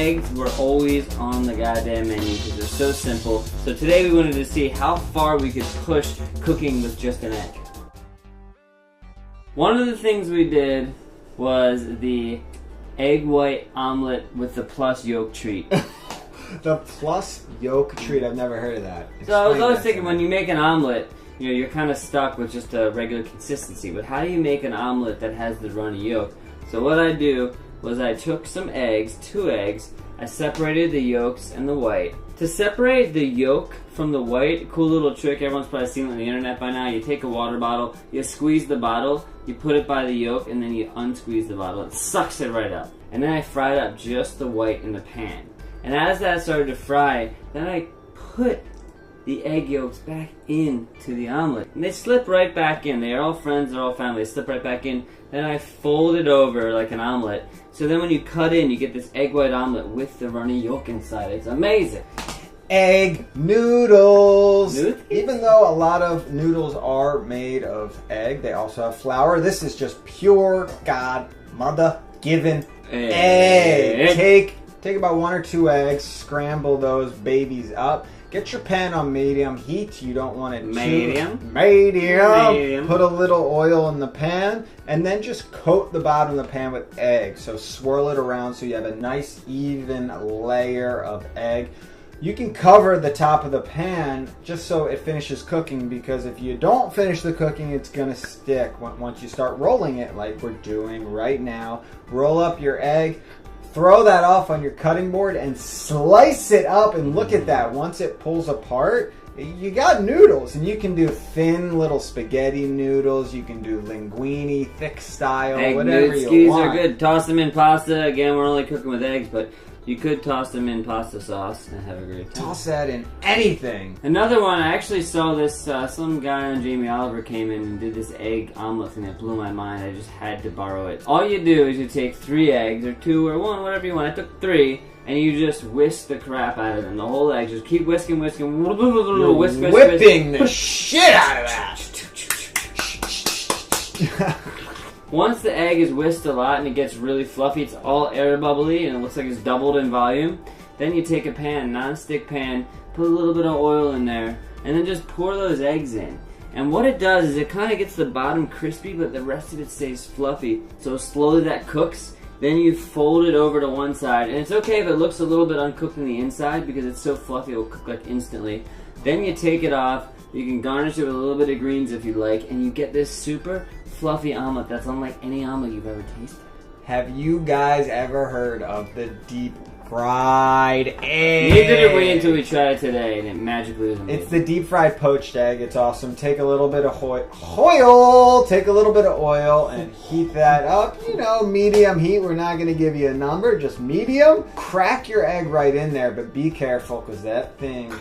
eggs were always on the goddamn menu because they're so simple. So today we wanted to see how far we could push cooking with just an egg. One of the things we did was the egg white omelet with the plus yolk treat. The plus yolk treat, I've never heard of that. So I was always thinking when you make an omelet, you know, you're kind of stuck with just a regular consistency. But how do you make an omelet that has the runny yolk? So what I do was I took some eggs, 2 eggs, I separated the yolks and the white. To separate the yolk from the white, cool little trick, everyone's probably seen it on the internet by now. You take a water bottle, you squeeze the bottle, you put it by the yolk, and then you unsqueeze the bottle. It sucks it right up. And then I fried up just the white in the pan. And as that started to fry, then I put the egg yolks back into the omelet. And they slip right back in. They are all friends, they're all family. They slip right back in. Then I fold it over like an omelet. So then when you cut in, you get this egg white omelet with the runny yolk inside. It's amazing. Egg noodles. Even though a lot of noodles are made of egg, they also have flour. This is just pure God mother given egg. Take about 1 or 2 eggs, scramble those babies up. Get your pan on medium heat. You don't want it medium. Put a little oil in the pan, and then just coat the bottom of the pan with egg. So swirl it around so you have a nice even layer of egg. You can cover the top of the pan just so it finishes cooking, because if you don't finish the cooking, it's gonna stick. Once you start rolling it, like we're doing right now, roll up your egg. Throw that off on your cutting board and slice it up, and look at that. Once it pulls apart, you got noodles, and you can do thin little spaghetti noodles. You can do linguine, thick style, egg whatever you want. Are good. Toss them in pasta. Again, we're only cooking with eggs, but you could toss them in pasta sauce and have a great time. Toss that in anything. Another one, I actually saw this, some guy on Jamie Oliver came in and did this egg omelet thing that blew my mind. I just had to borrow it. All you do is you take 3 eggs, or 2 or 1, whatever you want. I took 3, and you just whisk the crap out of them. The whole egg, just keep whisking. Whisk, whipping the shit out of that. Once the egg is whisked a lot and it gets really fluffy, it's all air bubbly and it looks like it's doubled in volume, then you take a pan, non-stick pan, put a little bit of oil in there, and then just pour those eggs in. And what it does is it kind of gets the bottom crispy, but the rest of it stays fluffy. So slowly that cooks. Then you fold it over to one side, and it's okay if it looks a little bit uncooked on the inside because it's so fluffy, it'll cook like instantly. Then you take it off. You can garnish it with a little bit of greens if you like, and you get this super fluffy omelet that's unlike any omelet you've ever tasted. Have you guys ever heard of the deep fried egg? Neither did we until we tried it today, and it magically was amazing. It's the deep fried poached egg. It's awesome. Take a little bit of oil. Take a little bit of oil and heat that up. You know, medium heat. We're not going to give you a number, just medium. Crack your egg right in there, but be careful because that thing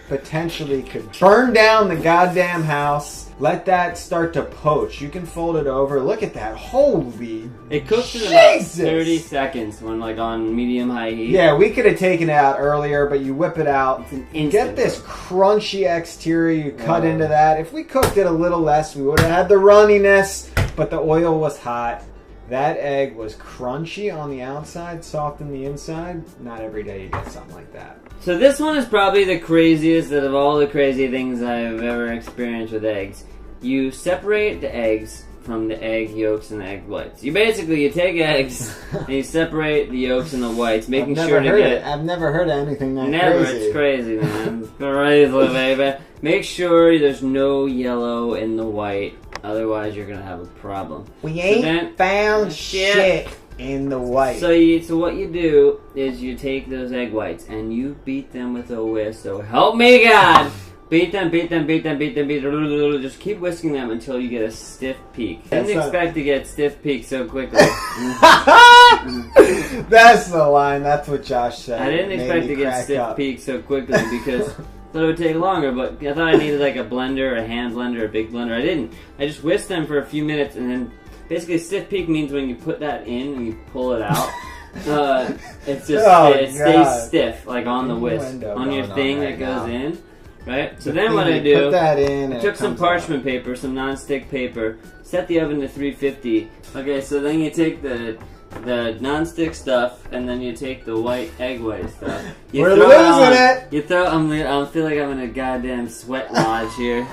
potentially could burn down the goddamn house. Let that start to poach. You can fold it over. Look at that. Holy It cooks in about 30 seconds when like on medium-high heat. Yeah, we could have taken it out earlier, but you whip it out. It's an instant. Get this crunchy exterior. You cut into that. If we cooked it a little less, we would have had the runniness, but the oil was hot. That egg was crunchy on the outside, soft on the inside. Not every day you get something like that. So this one is probably the craziest out of all the crazy things I've ever experienced with eggs. You separate the eggs from the egg yolks and the egg whites. You take eggs and you separate the yolks and the whites, making sure to get... I've never heard of anything that crazy. It's crazy, man. It's crazy, baby. Make sure there's no yellow in the white, otherwise you're gonna have a problem. We ain't found shit in the white. So what you do is you take those egg whites and you beat them with a whisk. So help me God! Beat them. Just keep whisking them until you get a stiff peak. Didn't expect to get stiff peak so quickly. That's the line. That's what Josh said. I didn't expect to get stiff peak so quickly because I thought it would take longer, but I thought I needed like a blender, a hand blender, a big blender. I didn't. I just whisked them for a few minutes, and then basically stiff peak means when you put that in and you pull it out, it's just it stays stiff, like on the whisk, on your thing that goes in. Right? So then what I do, put that in, I took some parchment paper, some non-stick paper, set the oven to 350. Okay, so then you take the the nonstick stuff, and then you take the white egg white stuff. We're losing it. You throw. I feel like I'm in a goddamn sweat lodge here.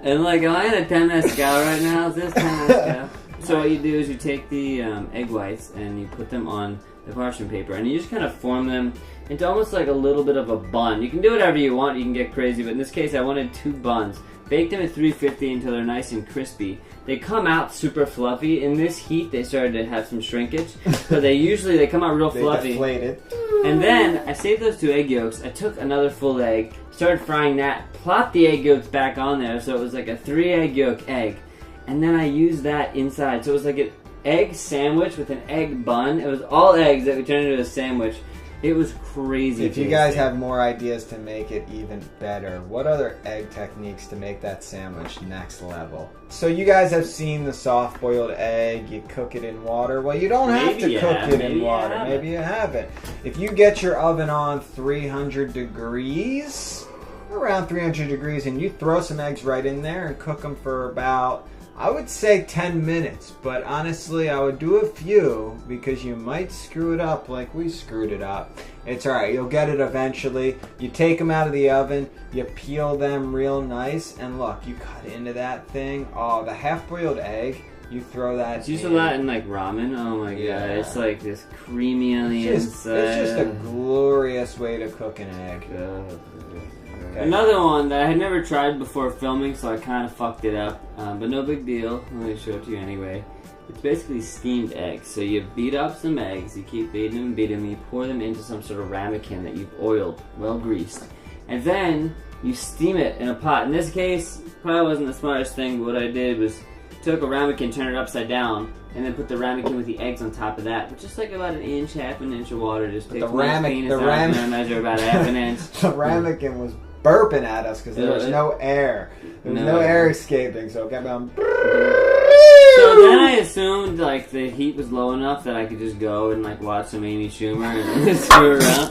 And like, am I in a temazcal right now? Is this temazcal? So what you do is you take the egg whites and you put them on the parchment paper, and you just kind of form them into almost like a little bit of a bun. You can do whatever you want. You can get crazy, but in this case, I wanted 2 buns. Bake them at 350 until they're nice and crispy. They come out super fluffy. In this heat, they started to have some shrinkage. So they come out real fluffy. Deflated. And then I saved those 2 egg yolks. I took another full egg, started frying that, plopped the egg yolks back on there, so it was like a 3 egg yolk egg. And then I used that inside, so it was like an egg sandwich with an egg bun. It was all eggs that we turned into a sandwich. It was crazy. If you guys have more ideas to make it even better, what other egg techniques to make that sandwich next level? So you guys have seen the soft-boiled egg. You cook it in water. Well, you don't have to cook it in water. Maybe you haven't. If you get your oven on 300 degrees, around 300 degrees, and you throw some eggs right in there and cook them for about, I would say 10 minutes, but honestly I would do a few because you might screw it up like we screwed it up. It's alright, you'll get it eventually. You take them out of the oven, you peel them real nice, and look, you cut into that thing. Oh, the half-boiled egg, you throw that It's used a lot in like ramen. Oh my god, it's like this creamy on the inside. It's just a glorious way to cook an egg. Okay. Another one that I had never tried before filming, so I kind of fucked it up, but no big deal. Let me show it to you anyway. It's basically steamed eggs. So you beat up some eggs, you keep beating them and beating them, you pour them into some sort of ramekin that you've oiled, well greased, and then you steam it in a pot. In this case, probably wasn't the smartest thing, but what I did was took a ramekin, turned it upside down, and then put the ramekin with the eggs on top of that, but just like about half an inch of water. Just take my penis out and measure about half an inch. The ramekin was burping at us because there was no air. There was no air escaping, so it kept on. So then I assumed like the heat was low enough that I could just go and like watch some Amy Schumer and screw around.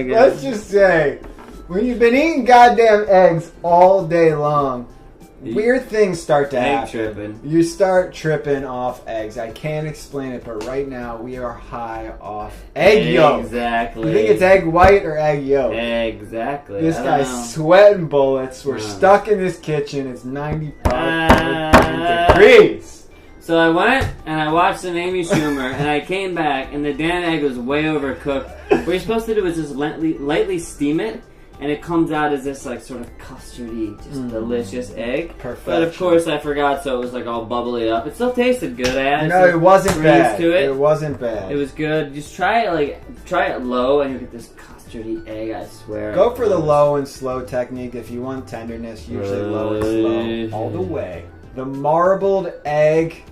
Let's just say, when you've been eating goddamn eggs all day long, weird things start to happen. Tripping. You start tripping off eggs. I can't explain it, but right now we are high off egg yolk. Exactly. You think it's egg white or egg yolk? Exactly. This guy's sweating bullets. We're stuck in this kitchen. It's 95 degrees. So I went and I watched some Amy Schumer, and I came back, and the damn egg was way overcooked. What you're supposed to do is just lightly steam it, and it comes out as this like sort of custardy, just delicious egg. Perfect. But of course I forgot, so it was like all bubbly up. It still tasted good. No, it wasn't bad. To it. It wasn't bad. It was good. Just try it low, and you get this custardy egg. I swear. Go for the low and slow technique if you want tenderness. Usually low and slow all the way. The marbled egg.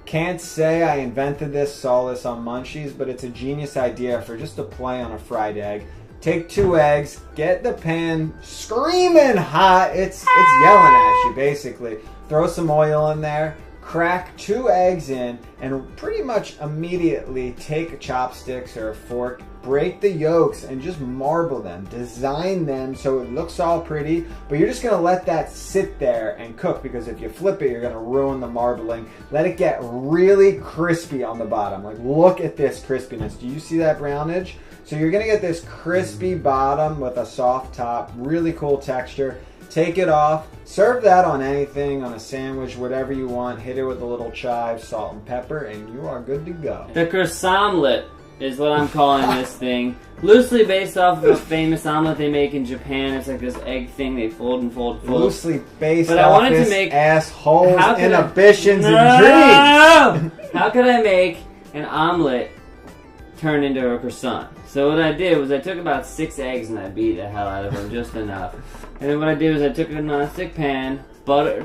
Can't say I invented this, saw this on Munchies, but it's a genius idea for just a play on a fried egg. Take 2 eggs, get the pan screaming hot. It's yelling at you basically. Throw some oil in there, crack 2 eggs in, and pretty much immediately take chopsticks or a fork, break the yolks and just marble them. Design them so it looks all pretty, but you're just gonna let that sit there and cook, because if you flip it, you're gonna ruin the marbling. Let it get really crispy on the bottom. Like, look at this crispiness. Do you see that brownage? So you're gonna get this crispy bottom with a soft top, really cool texture. Take it off, serve that on anything, on a sandwich, whatever you want. Hit it with a little chive, salt and pepper, and you are good to go. The croissant is what I'm calling this thing. Loosely based off of a famous omelet they make in Japan. It's like this egg thing they fold and fold and fold. Loosely based off this asshole's inhibitions and dreams. How could I make an omelet turn into a croissant? So what I did was I took about 6 eggs and I beat the hell out of them, just enough. And then what I did was I took a nonstick pan, butter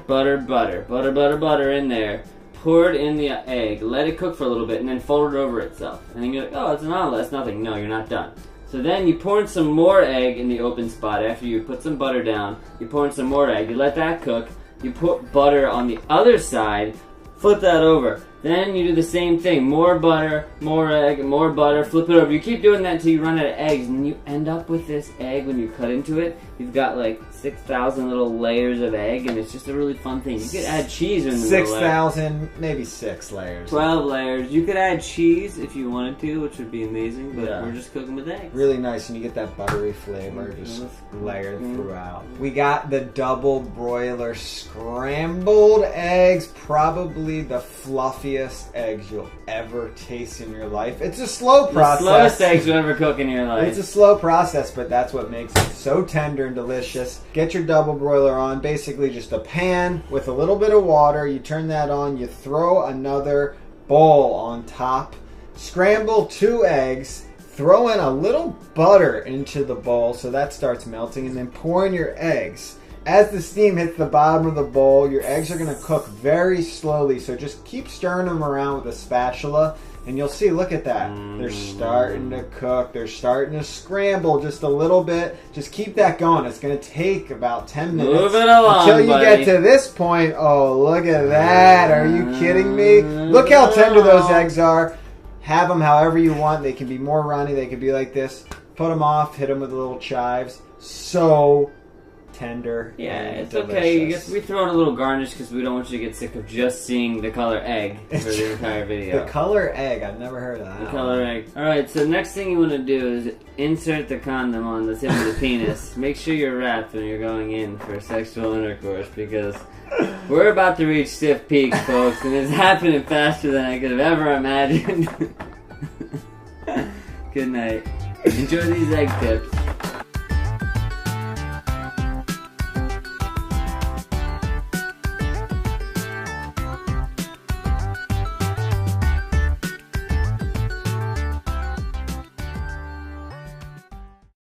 in there, poured in the egg, let it cook for a little bit, and then fold it over itself. And then you're like, oh, it's an omelet, it's nothing. No, you're not done. So then you pour in some more egg in the open spot. After you put some butter down, you pour in some more egg, you let that cook, you put butter on the other side, flip that over, Then you do the same thing. More butter, more egg, more butter. Flip it over. You keep doing that until you run out of eggs. And you end up with this egg when you cut into it. You've got like 6,000 little layers of egg. And it's just a really fun thing. You could add cheese in the middle. 6,000, maybe 6 layers. 12 layers. You could add cheese if you wanted to, which would be amazing. But we're just cooking with eggs. Really nice. And you get that buttery flavor just layered throughout. We got the double broiler scrambled eggs. Probably the fluffiest eggs you'll ever taste in your life. It's a slow process. The slowest eggs you'll ever cook in your life. It's a slow process, but that's what makes it so tender and delicious. Get your double broiler on. Basically just a pan with a little bit of water. You turn that on. You throw another bowl on top. Scramble 2 eggs. Throw in a little butter into the bowl so that starts melting, and then pour in your eggs. As the steam hits the bottom of the bowl, your eggs are going to cook very slowly, so just keep stirring them around with a spatula, and you'll see, look at that. They're starting to cook. They're starting to scramble just a little bit. Just keep that going. It's going to take about 10 minutes. Move it along, until you get to this point. Oh, look at that. Are you kidding me? Look how tender those eggs are. Have them however you want. They can be more runny. They can be like this. Put them off. Hit them with little chives. So tender. Yeah, it's delicious. okay. We throw in a little garnish because we don't want you to get sick of just seeing the color egg for the entire video. The color egg. I've never heard of that. The color egg. Alright, so next thing you want to do is insert the condom on the tip of the penis. Make sure you're wrapped when you're going in for sexual intercourse because we're about to reach stiff peaks, folks, and it's happening faster than I could have ever imagined. Good night. Enjoy these egg tips.